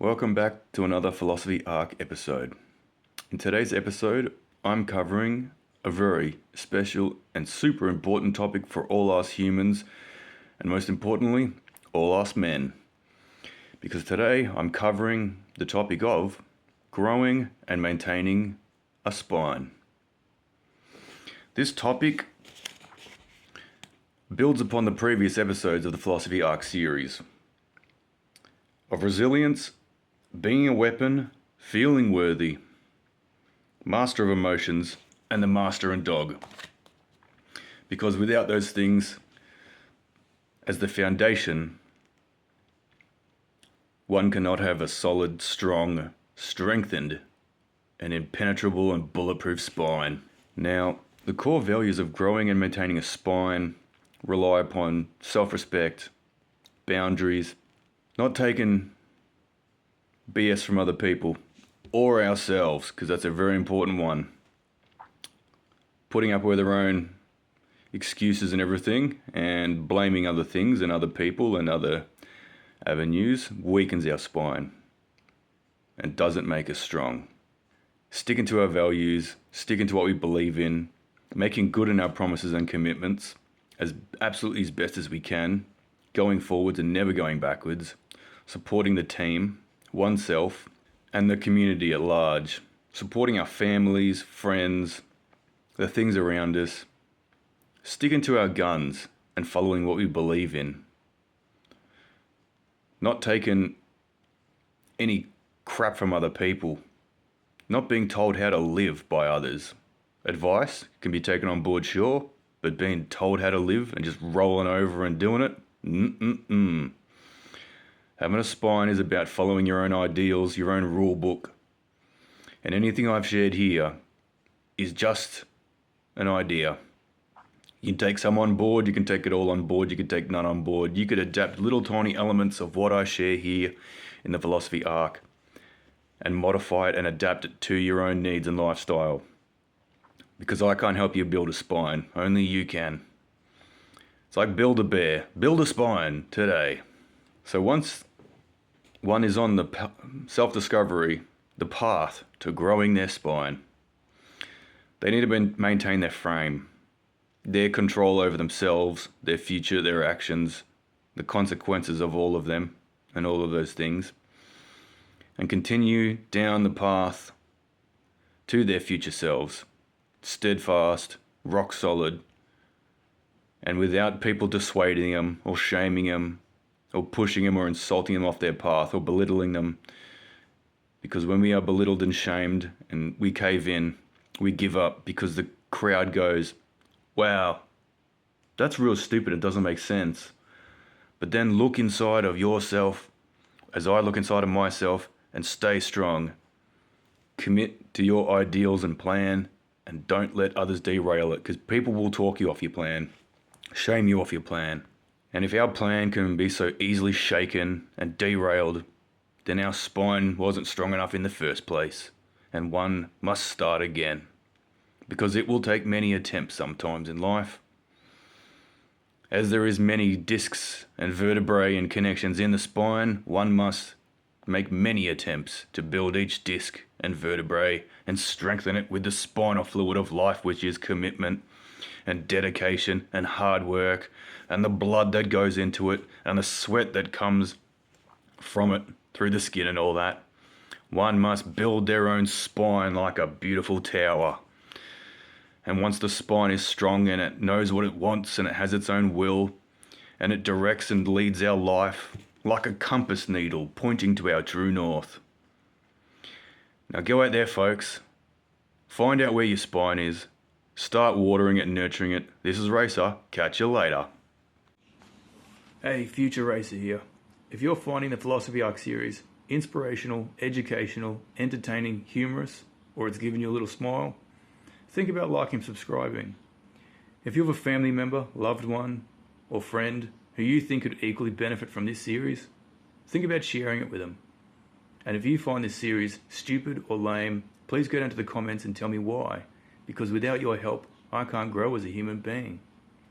Welcome back to another Phill-osophy Arc episode. In today's episode, I'm covering a very special and super important topic for all us humans, and most importantly, all us men. Because today I'm covering the topic of growing and maintaining a spine. This topic builds upon the previous episodes of the Phill-osophy Arc series of resilience, being a weapon, feeling worthy, master of emotions, and the master and dog. Because without those things as the foundation, one cannot have a solid, strong, strengthened, and impenetrable and bulletproof spine. Now, the core values of growing and maintaining a spine rely upon self-respect, boundaries, not taking BS from other people or ourselves, because that's a very important one. Putting up with our own excuses and everything and blaming other things and other people and other avenues weakens our spine and doesn't make us strong. Sticking to our values, sticking to what we believe in, making good in our promises and commitments as absolutely as best as we can, going forwards and never going backwards, supporting the team, oneself, and the community at large, supporting our families, friends, the things around us, sticking to our guns and following what we believe in, not taking any crap from other people, not being told how to live by others. Advice can be taken on board, sure, but being told how to live and just rolling over and doing it, Having a spine is about following your own ideals, your own rule book. And anything I've shared here is just an idea. You can take some on board, you can take it all on board, you can take none on board. You could adapt little tiny elements of what I share here in the Phill-osophy Arc and modify it and adapt it to your own needs and lifestyle. Because I can't help you build a spine, only you can. It's like build a bear, build a spine today. So once one is on the self-discovery, the path to growing their spine, they need to maintain their frame, their control over themselves, their future, their actions, the consequences of all of them, and all of those things, and continue down the path to their future selves, steadfast, rock solid, and without people dissuading them or shaming them, or pushing them or insulting them off their path or belittling them. Because when we are belittled and shamed and we cave in, we give up because the crowd goes, wow, that's real stupid, it doesn't make sense. But then look inside of yourself, as I look inside of myself, and stay strong. Commit to your ideals and plan, and don't let others derail it, because people will talk you off your plan, shame you off your plan. And if our plan can be so easily shaken and derailed, then our spine wasn't strong enough in the first place, and one must start again. Because it will take many attempts sometimes in life. As there is many discs and vertebrae and connections in the spine, one must make many attempts to build each disc and vertebrae and strengthen it with the spinal fluid of life, which is commitment and dedication and hard work and the blood that goes into it and the sweat that comes from it through the skin and all that. One must build their own spine like a beautiful tower. And once the spine is strong and it knows what it wants and it has its own will and it directs and leads our life like a compass needle pointing to our true north. Now go out there, folks. Find out where your spine is. Start watering it and nurturing it. This is Racer. Catch you later. Hey, future Racer here. If you're finding the Phill-osophy Arc series inspirational, educational, entertaining, humorous, or it's giving you a little smile, think about liking and subscribing. If you have a family member, loved one, or friend who you think could equally benefit from this series, think about sharing it with them. And if you find this series stupid or lame, please go down to the comments and tell me why. Because without your help, I can't grow as a human being.